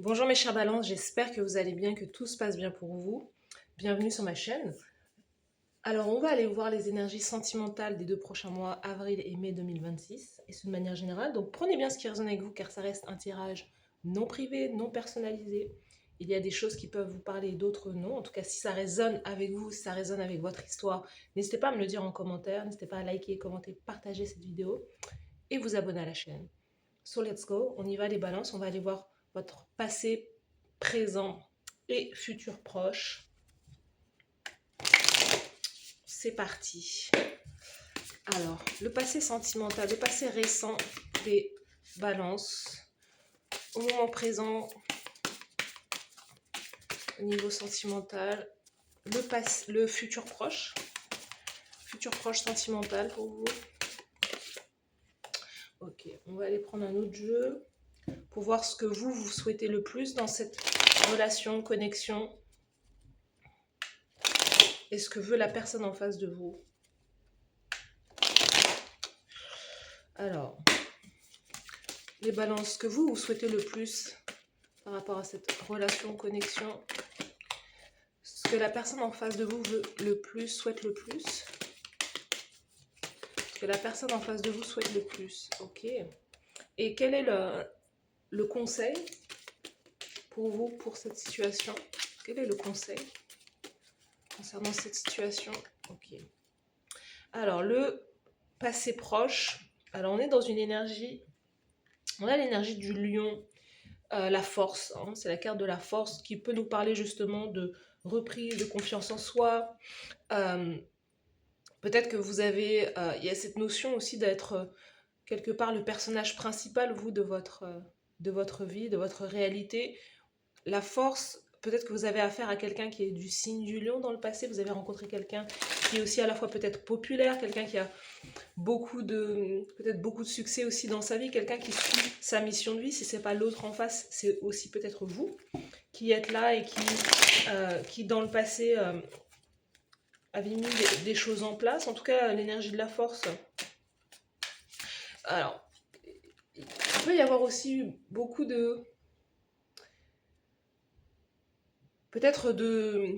Bonjour mes chers balances, j'espère que vous allez bien, que tout se passe bien pour vous. Bienvenue sur ma chaîne. Alors on va aller voir les énergies sentimentales des 2 prochains mois, avril et mai 2026, et ce de manière générale. Donc prenez bien ce qui résonne avec vous car ça reste un tirage non privé, non personnalisé. Il y a des choses qui peuvent vous parler, d'autres non. En tout cas, si ça résonne avec vous, si ça résonne avec votre histoire, n'hésitez pas à me le dire en commentaire, n'hésitez pas à liker, commenter, partager cette vidéo et vous abonner à la chaîne. So let's go, on y va les balances, on va aller voir votre passé, présent et futur proche. C'est parti. Alors, le passé sentimental, le passé récent des balances. Au moment présent, au niveau sentimental, le futur proche. Futur proche sentimental pour vous. Ok, on va aller prendre un autre jeu pour voir ce que vous souhaitez le plus dans cette relation, connexion. Et ce que veut la personne en face de vous. Alors, les balances, ce que vous souhaitez le plus par rapport à cette relation, connexion, ce que la personne en face de vous veut le plus, souhaite le plus, ce que la personne en face de vous souhaite le plus, ok. Et quel est le conseil pour vous, pour cette situation? Quel est le conseil concernant cette situation? Ok. Alors, le passé proche, alors on est dans une énergie, on a l'énergie du lion, la force, hein, c'est la carte de la force qui peut nous parler justement de reprise, de confiance en soi. Peut-être que vous avez, il y a cette notion aussi d'être quelque part le personnage principal, vous, de votre vie, de votre réalité. La force, peut-être que vous avez affaire à quelqu'un qui est du signe du lion dans le passé, vous avez rencontré quelqu'un qui est aussi à la fois peut-être populaire, quelqu'un qui a peut-être beaucoup de succès aussi dans sa vie, quelqu'un qui suit sa mission de vie. Si c'est pas l'autre en face, c'est aussi peut-être vous qui êtes là et qui dans le passé avait mis des choses en place. En tout cas, l'énergie de la force. Alors, il peut y avoir aussi beaucoup de peut-être de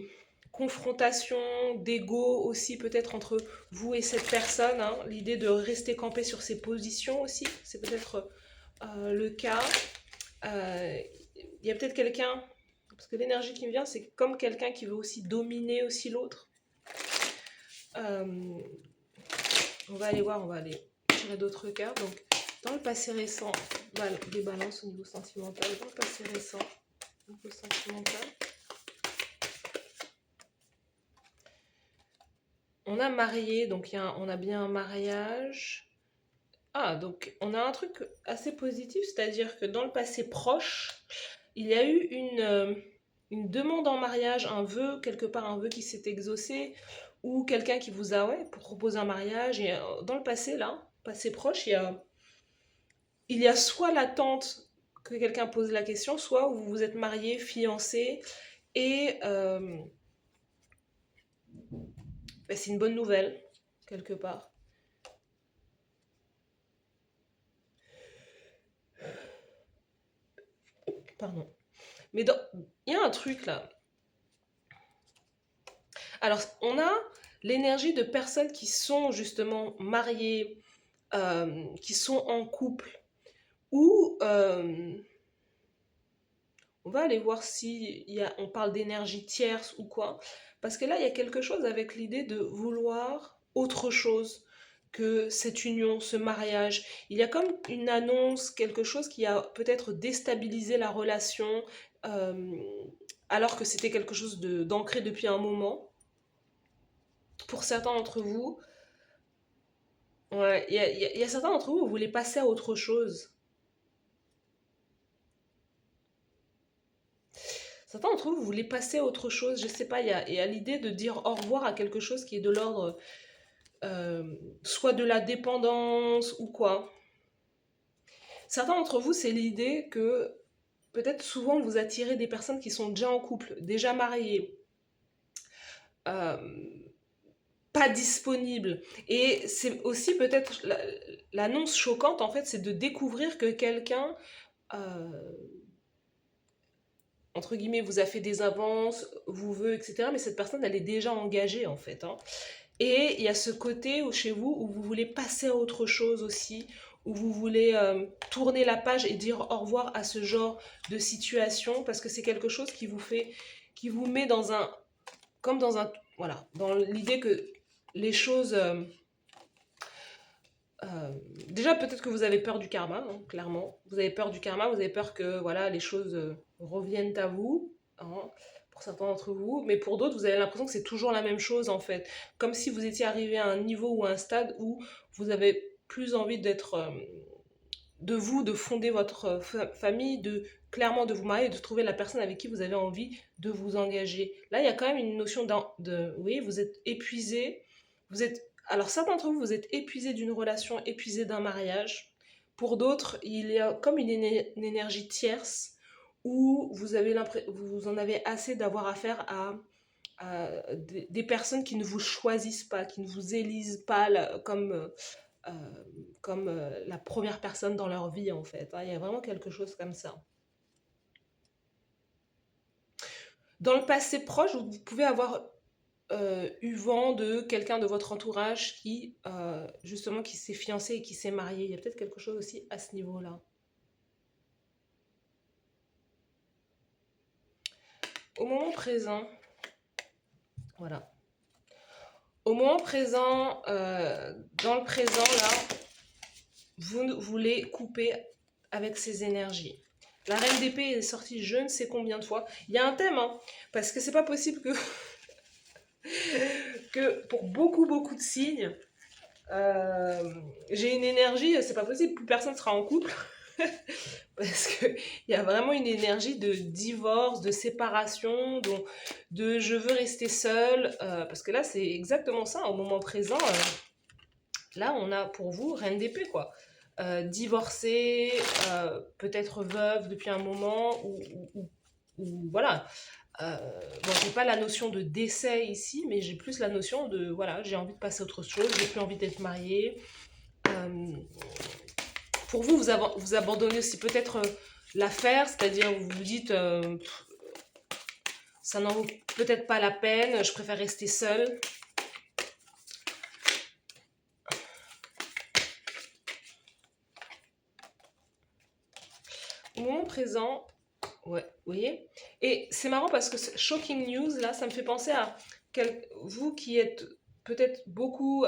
confrontation, d'ego aussi peut-être entre vous et cette personne, hein. L'idée de rester campé sur ses positions aussi, c'est peut-être le cas. Il y a peut-être quelqu'un, parce que l'énergie qui me vient, c'est comme quelqu'un qui veut aussi dominer aussi l'autre. On va aller voir, on va aller tirer d'autres cartes. Donc, dans le passé récent, des balances au niveau sentimental, dans le passé récent, au niveau sentimental. On a marié, donc on a bien un mariage. Ah, donc on a un truc assez positif, c'est-à-dire que dans le passé proche, il y a eu une demande en mariage, un vœu, quelque part un vœu qui s'est exaucé, ou quelqu'un qui vous a proposé un mariage. Et dans le passé, là, passé proche, il y a soit l'attente que quelqu'un pose la question, soit vous vous êtes marié, fiancé, et c'est une bonne nouvelle, quelque part. Pardon. Mais il y a un truc là. Alors, on a l'énergie de personnes qui sont justement mariées, qui sont en couple, ou on va aller voir si on parle d'énergie tierce ou quoi. Parce que là, il y a quelque chose avec l'idée de vouloir autre chose que cette union, ce mariage. Il y a comme une annonce, quelque chose qui a peut-être déstabilisé la relation, euh, alors que c'était quelque chose d'ancré depuis un moment. Pour certains d'entre vous, ouais, il y a certains d'entre vous, vous voulez passer à autre chose. Certains d'entre vous, vous voulez passer à autre chose, je sais pas, il y a l'idée de dire au revoir à quelque chose qui est de l'ordre soit de la dépendance ou quoi. Certains d'entre vous, c'est l'idée que peut-être souvent vous attirez des personnes qui sont déjà en couple, déjà mariées, euh, pas disponibles. Et c'est aussi peut-être l'annonce choquante, en fait, c'est de découvrir que quelqu'un entre guillemets, vous a fait des avances, vous veut, etc. Mais cette personne, elle est déjà engagée, en fait, hein. Et il y a ce côté où, chez vous où vous voulez passer à autre chose aussi, où vous voulez tourner la page et dire au revoir à ce genre de situation, parce que c'est quelque chose qui vous fait, qui vous met dans un, comme dans un, voilà, dans l'idée que les choses, déjà peut-être que vous avez peur du karma, hein, clairement. Vous avez peur du karma, vous avez peur que voilà les choses reviennent à vous, hein, pour certains d'entre vous, mais pour d'autres vous avez l'impression que c'est toujours la même chose en fait, comme si vous étiez arrivé à un niveau ou à un stade où vous avez plus envie d'être, de vous, de fonder votre famille, de clairement de vous marier, de trouver la personne avec qui vous avez envie de vous engager. Là, il y a quand même une notion de oui, vous êtes épuisé, vous êtes, alors certains d'entre vous, vous êtes épuisé d'une relation, épuisé d'un mariage. Pour d'autres, il y a comme une énergie tierce où vous avez vous en avez assez d'avoir affaire à des personnes qui ne vous choisissent pas, qui ne vous élisent pas euh, comme la première personne dans leur vie en fait, hein. Il y a vraiment quelque chose comme ça. Dans le passé proche, vous pouvez avoir eu vent de quelqu'un de votre entourage qui justement qui s'est fiancé et qui s'est marié. Il y a peut-être quelque chose aussi à ce niveau-là. Au moment présent, voilà. Au moment présent, dans le présent là, vous voulez couper avec ces énergies. La reine d'épée est sortie je ne sais combien de fois. Il y a un thème, hein, parce que c'est pas possible que pour beaucoup de signes, j'ai une énergie, c'est pas possible, plus personne sera en couple. Parce qu'il y a vraiment une énergie de divorce, de séparation, de je veux rester seule. Parce que là, c'est exactement ça, au moment présent. Là, on a pour vous reine d'épée, quoi. Divorcée, peut-être veuve depuis un moment, ou voilà. Bon, j'ai pas la notion de décès ici, mais j'ai plus la notion de, voilà, j'ai envie de passer à autre chose, j'ai plus envie d'être mariée. Euh, pour vous, vous abandonnez aussi peut-être l'affaire, c'est-à-dire vous vous dites, ça n'en vaut peut-être pas la peine, je préfère rester seule. Au moment présent, ouais, vous voyez. Et c'est marrant parce que ce shocking news, là, ça me fait penser à vous qui êtes peut-être beaucoup,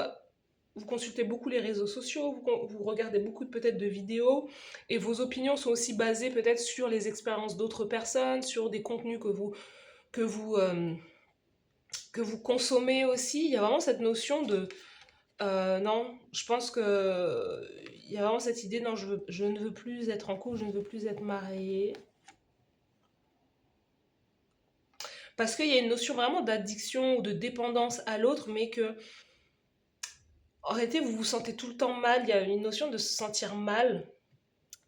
vous consultez beaucoup les réseaux sociaux, vous regardez beaucoup peut-être de vidéos, et vos opinions sont aussi basées peut-être sur les expériences d'autres personnes, sur des contenus que vous, euh, que vous consommez aussi. Il y a vraiment cette notion de non, je pense que il y a vraiment cette idée, non, je ne veux plus être en couple, je ne veux plus être mariée. Parce qu'il y a une notion vraiment d'addiction ou de dépendance à l'autre, mais que en réalité vous vous sentez tout le temps mal. Il y a une notion de se sentir mal,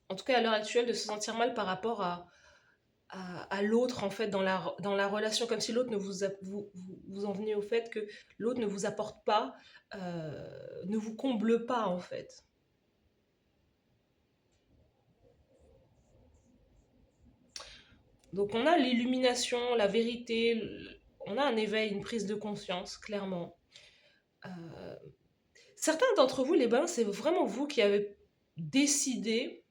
en tout cas à l'heure actuelle, de se sentir mal par rapport à l'autre en fait dans la relation, comme si l'autre ne vous en venez au fait que l'autre ne vous apporte pas, ne vous comble pas en fait. Donc on a l'illumination, la vérité, on a un éveil, une prise de conscience, clairement. Euh, Certains d'entre vous, les bains, c'est vraiment vous qui avez décidé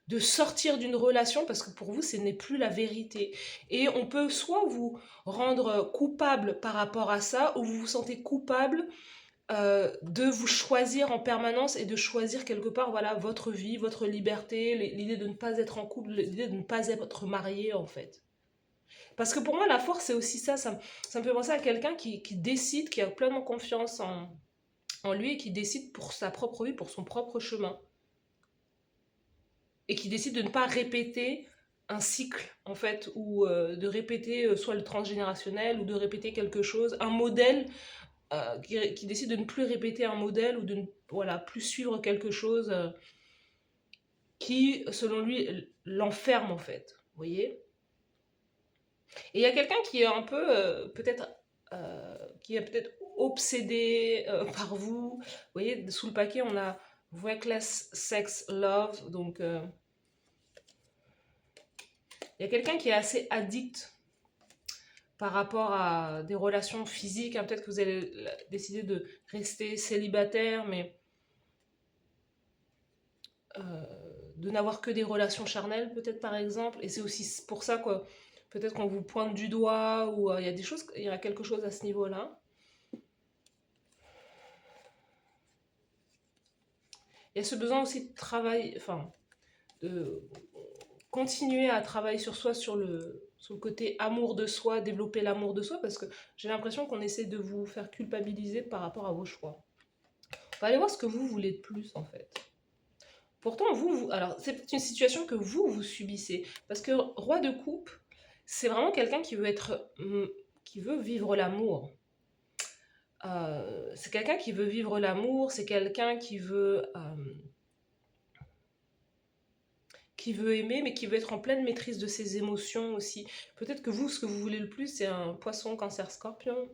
de sortir d'une relation parce que pour vous, ce n'est plus la vérité. Et on peut soit vous rendre coupable par rapport à ça, ou vous vous sentez coupable de vous choisir en permanence et de choisir quelque part voilà, votre vie, votre liberté, l'idée de ne pas être en couple, l'idée de ne pas être marié en fait. Parce que pour moi, la force, c'est aussi ça. Ça me fait penser à quelqu'un qui décide, qui a pleinement confiance en lui et qui décide pour sa propre vie, pour son propre chemin. Et qui décide de ne pas répéter un cycle, en fait, ou de répéter soit le transgénérationnel, ou de répéter quelque chose, un modèle, qui décide de ne plus répéter un modèle, ou de ne voilà, plus suivre quelque chose qui, selon lui, l'enferme, en fait. Vous voyez. Et il y a quelqu'un qui est un peu, peut-être, qui est peut-être obsédé par vous. Vous voyez, sous le paquet, on a Reckless Sex Love, donc Il y a quelqu'un qui est assez addict par rapport à des relations physiques, hein. Peut-être que vous allez décider de rester célibataire, mais euh, de n'avoir que des relations charnelles, peut-être par exemple. Et c'est aussi pour ça que peut-être qu'on vous pointe du doigt, ou il y a des choses, il y a quelque chose à ce niveau-là. Il y a ce besoin aussi de travail, enfin, de continuer à travailler sur soi, sur le côté amour de soi, développer l'amour de soi, parce que j'ai l'impression qu'on essaie de vous faire culpabiliser par rapport à vos choix. On va aller voir ce que vous voulez de plus, en fait. Pourtant, alors, c'est peut-être une situation que vous subissez. Parce que roi de coupe, c'est vraiment quelqu'un qui veut qui veut vivre l'amour. C'est quelqu'un qui veut vivre l'amour, c'est quelqu'un qui veut aimer, mais qui veut être en pleine maîtrise de ses émotions aussi. Peut-être que vous, ce que vous voulez le plus, c'est un poisson, cancer, scorpion.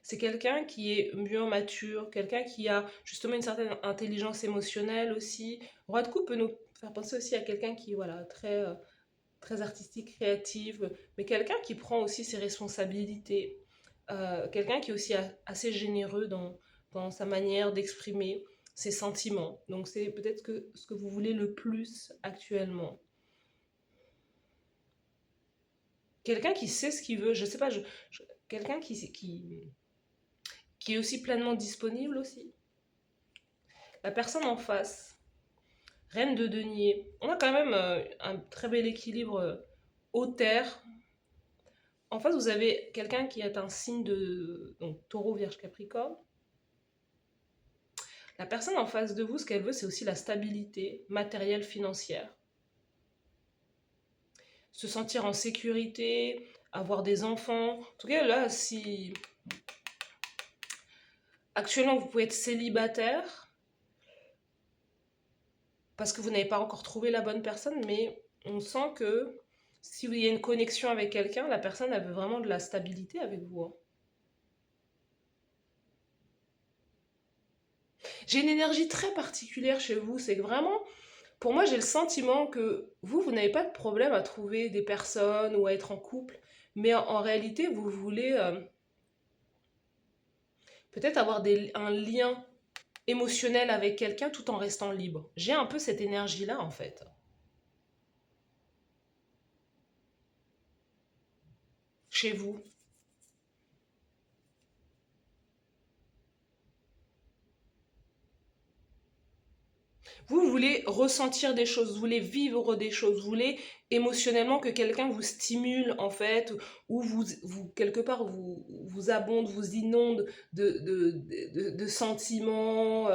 C'est quelqu'un qui est mûr, mature, quelqu'un qui a justement une certaine intelligence émotionnelle aussi. Roi de coupe peut nous faire penser aussi à quelqu'un qui, voilà, très artistique, créative, mais quelqu'un qui prend aussi ses responsabilités. Quelqu'un qui est aussi assez généreux dans sa manière d'exprimer ses sentiments. Donc c'est peut-être ce que vous voulez le plus actuellement. Quelqu'un qui sait ce qu'il veut, je sais pas, quelqu'un qui est aussi pleinement disponible aussi. La personne en face, reine de denier, on a quand même un très bel équilibre eau-terre. En face, vous avez quelqu'un qui est un signe de donc, taureau, vierge, capricorne. La personne en face de vous, ce qu'elle veut, c'est aussi la stabilité matérielle, financière. Se sentir en sécurité, avoir des enfants. En tout cas, là, si actuellement vous pouvez être célibataire parce que vous n'avez pas encore trouvé la bonne personne, mais on sent que si il y a une connexion avec quelqu'un, la personne elle veut vraiment de la stabilité avec vous, hein. J'ai une énergie très particulière chez vous, c'est que vraiment, pour moi, j'ai le sentiment que vous n'avez pas de problème à trouver des personnes ou à être en couple, mais en réalité, vous voulez peut-être avoir un lien émotionnel avec quelqu'un tout en restant libre. J'ai un peu cette énergie-là, en fait, chez vous. Vous voulez ressentir des choses, vous voulez vivre des choses, vous voulez émotionnellement que quelqu'un vous stimule en fait, ou quelque part vous abonde, vous inonde de sentiments.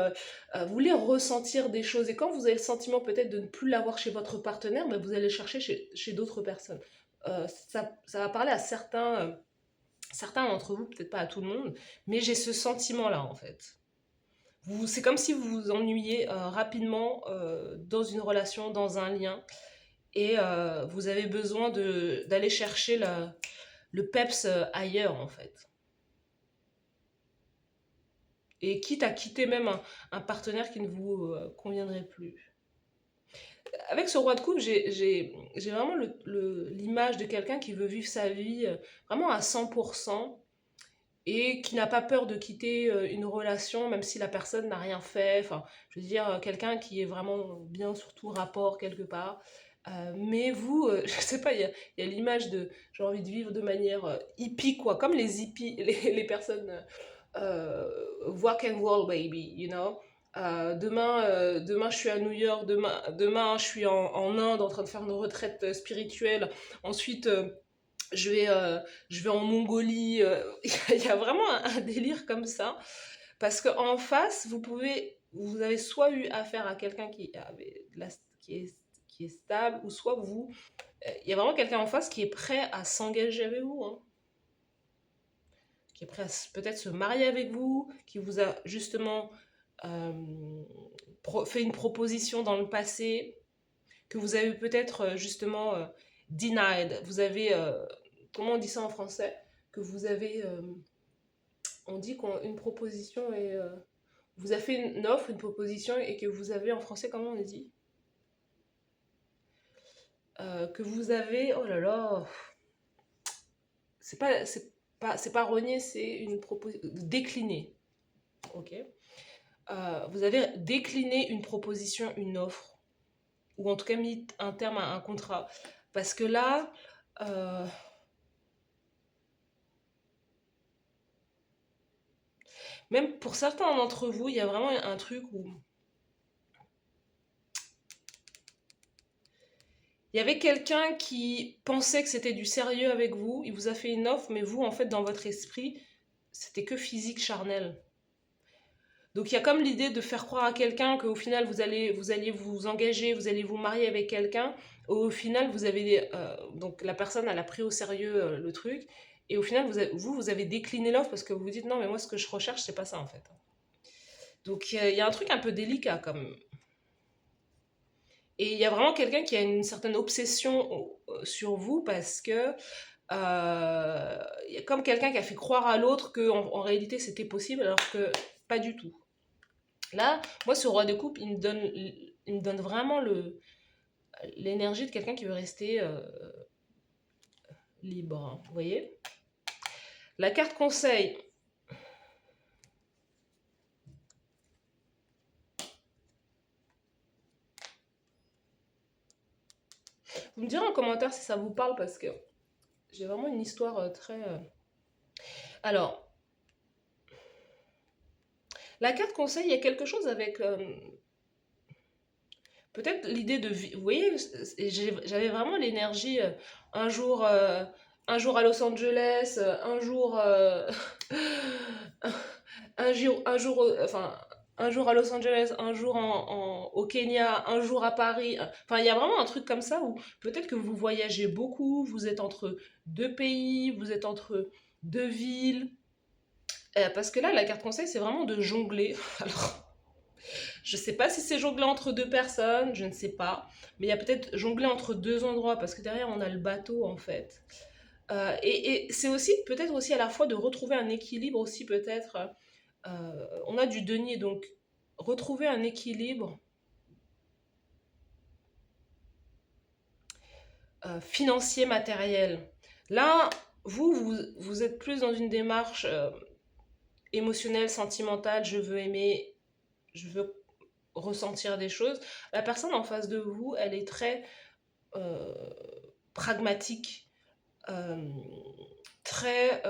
Vous voulez ressentir des choses et quand vous avez le sentiment peut-être de ne plus l'avoir chez votre partenaire, ben, vous allez le chercher chez d'autres personnes. Ça va parler à certains d'entre vous, peut-être pas à tout le monde, mais j'ai ce sentiment-là en fait. C'est comme si vous vous ennuyiez rapidement dans une relation, dans un lien, et vous avez besoin d'aller chercher le peps ailleurs, en fait. Et quitte à quitter même un partenaire qui ne vous conviendrait plus. Avec ce roi de coupe, j'ai vraiment l'image de quelqu'un qui veut vivre sa vie vraiment à 100%, et qui n'a pas peur de quitter une relation, même si la personne n'a rien fait. Enfin, je veux dire, quelqu'un qui est vraiment bien sur tout rapport quelque part. Mais vous, je sais pas, il y a l'image de j'ai envie de vivre de manière hippie, quoi, comme les hippies, les personnes walk and roll, baby, you know. Demain, je suis à New York, demain je suis en Inde en train de faire une retraite spirituelle. Ensuite, je vais, euh, je vais en Mongolie. Il y a vraiment un délire comme ça. Parce qu'en face, vous avez soit eu affaire à quelqu'un qui est stable, ou soit il y a vraiment quelqu'un en face qui est prêt à s'engager avec vous, hein. Qui est prêt à peut-être se marier avec vous, qui vous a justement euh, fait une proposition dans le passé, que vous avez peut-être justement denied. Comment on dit ça en français? Que vous avez, on dit qu'une proposition est, vous a fait une offre, une proposition, et que vous avez en français, comment on dit? que vous avez, oh là là, c'est pas renier, c'est une proposition, décliner, ok? Vous avez décliné une proposition, une offre, ou en tout cas mis un terme à un contrat. Parce que là, euh, même pour certains d'entre vous, il y a vraiment un truc où il y avait quelqu'un qui pensait que c'était du sérieux avec vous, il vous a fait une offre, mais vous, en fait, dans votre esprit, c'était que physique, charnel. Donc il y a comme l'idée de faire croire à quelqu'un qu'au final vous alliez vous engager, vous allez vous marier avec quelqu'un. Au final vous avez donc la personne elle a pris au sérieux le truc et au final vous avez décliné l'offre parce que vous vous dites non mais moi ce que je recherche c'est pas ça en fait. Donc il y a un truc un peu délicat comme et il y a vraiment quelqu'un qui a une certaine obsession sur vous parce que il y a comme quelqu'un qui a fait croire à l'autre que en réalité c'était possible alors que pas du tout. Là, moi, ce roi de coupe, il me donne vraiment l'énergie de quelqu'un qui veut rester libre. Hein, vous voyez? La carte conseil. Vous me direz en commentaire si ça vous parle parce que j'ai vraiment une histoire très... Alors, la carte conseil, il y a quelque chose avec... peut-être l'idée de... Vous voyez, j'avais vraiment l'énergie un jour... un jour à Los Angeles, un jour... enfin, un jour à Los Angeles, un jour au Kenya, un jour à Paris. Enfin, il y a vraiment un truc comme ça où peut-être que vous voyagez beaucoup, vous êtes entre deux pays, vous êtes entre deux villes. Parce que là, la carte conseil, c'est vraiment de jongler. Alors, je sais pas si c'est jongler entre deux personnes, je ne sais pas. Mais il y a peut-être jongler entre deux endroits parce que derrière, on a le bateau en fait. Et c'est aussi peut-être aussi à la fois de retrouver un équilibre aussi peut-être on a du denier, donc retrouver un équilibre financier, matériel. Là, vous êtes plus dans une démarche émotionnelle, sentimentale, je veux aimer, je veux ressentir des choses. La personne en face de vous, elle est très euh, pragmatique, euh, très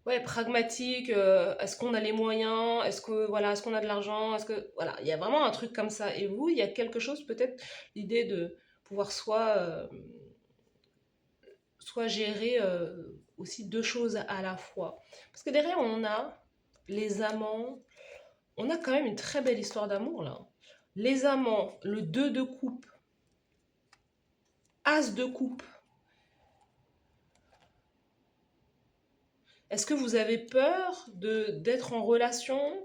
ouais, pragmatique. Est-ce qu'on a les moyens? Est-ce que voilà, est-ce qu'on a de l'argent? Est-ce que voilà, il y a vraiment un truc comme ça. Et vous, il y a quelque chose peut-être l'idée de pouvoir soit gérer aussi deux choses à la fois. Parce que derrière on a les amants. On a quand même une très belle histoire d'amour là. Les amants, le 2 de coupe, as de coupe. Est-ce que vous avez peur d'être en relation?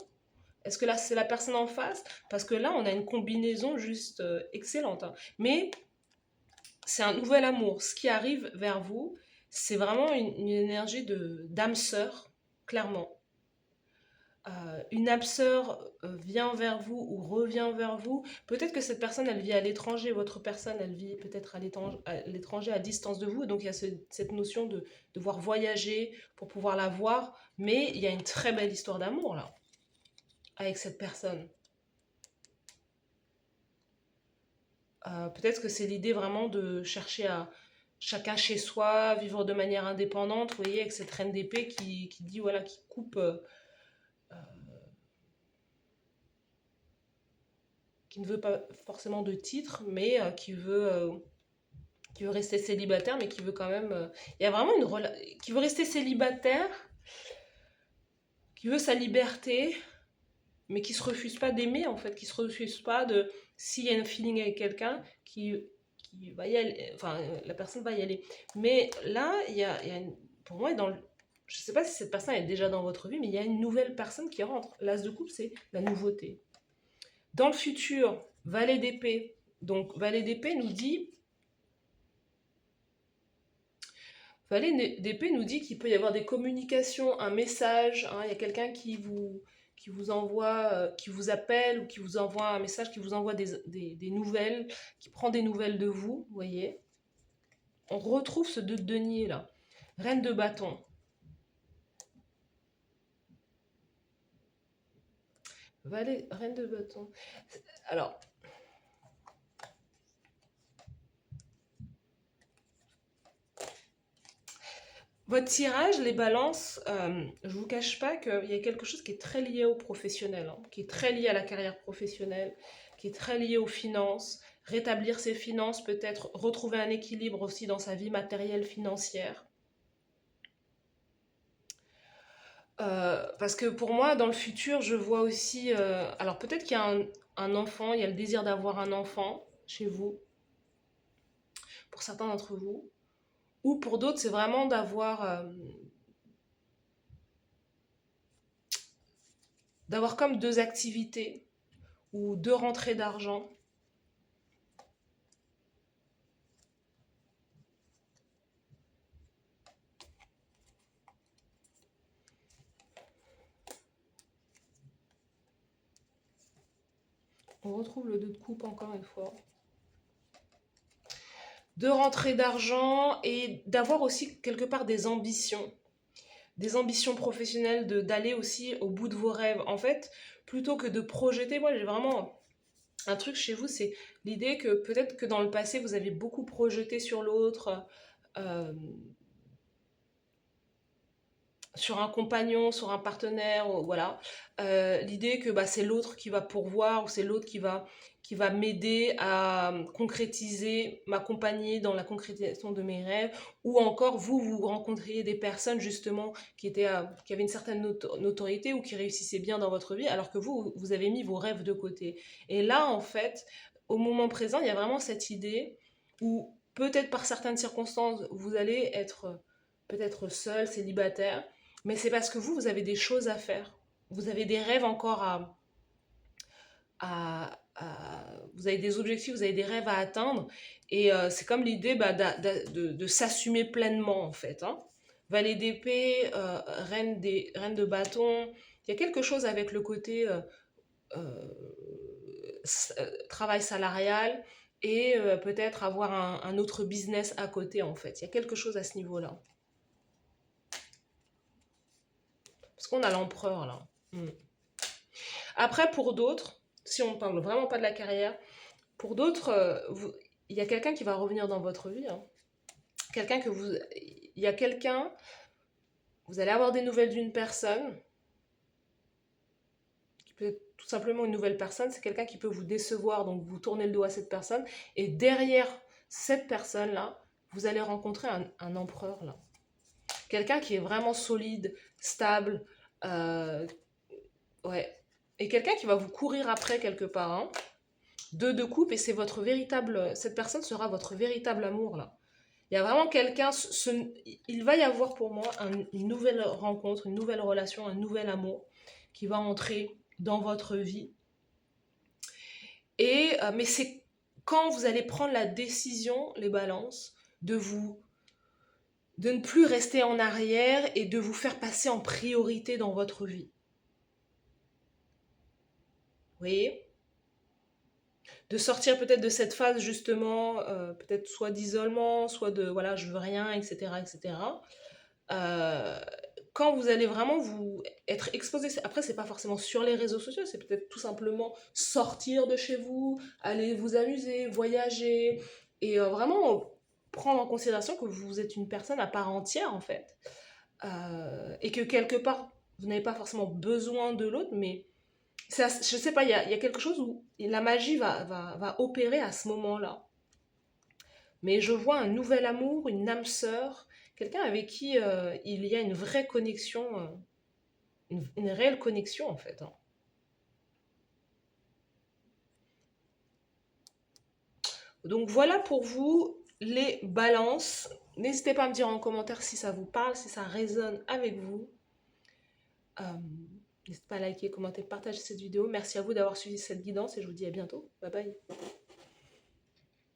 Est-ce que là, c'est la personne en face? Parce que là, on a une combinaison juste excellente. Hein. Mais c'est un nouvel amour. Ce qui arrive vers vous, c'est vraiment une énergie d'âme sœur, clairement. Une âme sœur vient vers vous ou revient vers vous. Peut-être que cette personne, elle vit à l'étranger. Votre personne, elle vit peut-être à l'étranger, à distance de vous. Donc, il y a cette notion de devoir voyager pour pouvoir la voir. Mais il y a une très belle histoire d'amour, là, avec cette personne. Peut-être que c'est l'idée vraiment de chercher à chacun chez soi, vivre de manière indépendante, vous voyez, avec cette reine d'épée qui dit, voilà, qui coupe, qui ne veut pas forcément de titre, mais qui veut rester célibataire, mais qui veut quand même... il y a vraiment qui veut rester célibataire, qui veut sa liberté, mais qui se refuse pas d'aimer, en fait, qui se refuse pas de... S'il y a un feeling avec quelqu'un, qui va y aller, enfin, la personne va y aller. Mais là, il y a pour moi, je sais pas si cette personne est déjà dans votre vie, mais il y a une nouvelle personne qui rentre. L'as de coupe, c'est la nouveauté. Dans le futur, valet d'épée. Donc, valet d'épée nous dit... Valet d'épée nous dit qu'il peut y avoir des communications, un message, hein, il y a quelqu'un qui vous envoie, qui vous appelle ou qui vous envoie un message, qui vous envoie des nouvelles, qui prend des nouvelles de vous, vous voyez. On retrouve ce 2 de denier là. Reine de bâton. Reine de bâton. Alors, votre tirage, les balances, je ne vous cache pas qu'il y a quelque chose qui est très lié au professionnel, hein, qui est très lié à la carrière professionnelle, qui est très lié aux finances, rétablir ses finances, peut-être retrouver un équilibre aussi dans sa vie matérielle financière. Parce que pour moi, dans le futur, je vois aussi... alors peut-être qu'il y a un enfant, il y a le désir d'avoir un enfant chez vous, pour certains d'entre vous. Ou pour d'autres, c'est vraiment d'avoir comme 2 activités ou 2 rentrées d'argent. On retrouve le 2 de coupe encore une fois. 2 rentrées d'argent et d'avoir aussi quelque part des ambitions. Des ambitions professionnelles, d'aller aussi au bout de vos rêves. En fait, plutôt que de projeter, moi j'ai vraiment un truc chez vous, c'est l'idée que peut-être que dans le passé, vous avez beaucoup projeté sur l'autre, euh, sur un compagnon, sur un partenaire, voilà. L'idée que bah, c'est l'autre qui va pourvoir ou c'est l'autre qui va m'aider à concrétiser, m'accompagner dans la concrétisation de mes rêves, ou encore vous rencontriez des personnes justement qui avaient une certaine notoriété ou qui réussissaient bien dans votre vie, alors que vous avez mis vos rêves de côté. Et là, en fait, au moment présent, il y a vraiment cette idée où peut-être par certaines circonstances, vous allez être peut-être seul, célibataire, mais c'est parce que vous avez des choses à faire. Vous avez des rêves encore vous avez des objectifs, vous avez des rêves à atteindre. Et c'est comme l'idée bah, de s'assumer pleinement, en fait. Hein. Valet d'épée, reine de bâton. Il y a quelque chose avec le côté euh, travail salarial et peut-être avoir un autre business à côté, en fait. Il y a quelque chose à ce niveau-là. Parce qu'on a l'empereur, là. Mm. Après, pour d'autres, si on ne parle vraiment pas de la carrière, pour d'autres, il y a quelqu'un qui va revenir dans votre vie. Hein. Quelqu'un que vous... Il y a quelqu'un... Vous allez avoir des nouvelles d'une personne, qui peut être tout simplement une nouvelle personne. C'est quelqu'un qui peut vous décevoir, donc vous tournez le dos à cette personne. Et derrière cette personne-là, vous allez rencontrer un empereur, là. Quelqu'un qui est vraiment solide, stable, ouais. Et quelqu'un qui va vous courir après quelque part, hein. 2 de coupe et c'est votre véritable... Cette personne sera votre véritable amour, là. Il y a vraiment quelqu'un... Il va y avoir pour moi une nouvelle rencontre, une nouvelle relation, un nouvel amour qui va entrer dans votre vie. Mais c'est quand vous allez prendre la décision, les balances, de ne plus rester en arrière et de vous faire passer en priorité dans votre vie. Vous voyez ? De sortir peut-être de cette phase justement, peut-être soit d'isolement, soit de voilà, je veux rien, etc. etc. Euh, quand vous allez vraiment vous être exposé, après c'est pas forcément sur les réseaux sociaux, c'est peut-être tout simplement sortir de chez vous, aller vous amuser, voyager, et vraiment prendre en considération que vous êtes une personne à part entière en fait. Et que quelque part, vous n'avez pas forcément besoin de l'autre, mais je sais pas, il y a quelque chose où la magie va opérer à ce moment-là. Mais je vois un nouvel amour, une âme sœur, quelqu'un avec qui il y a une vraie connexion, une réelle connexion en fait. Hein. Donc voilà pour vous les balances. N'hésitez pas à me dire en commentaire si ça vous parle, si ça résonne avec vous. Euh, N'hésitez pas à liker, commenter, partager cette vidéo. Merci à vous d'avoir suivi cette guidance et je vous dis à bientôt. Bye bye.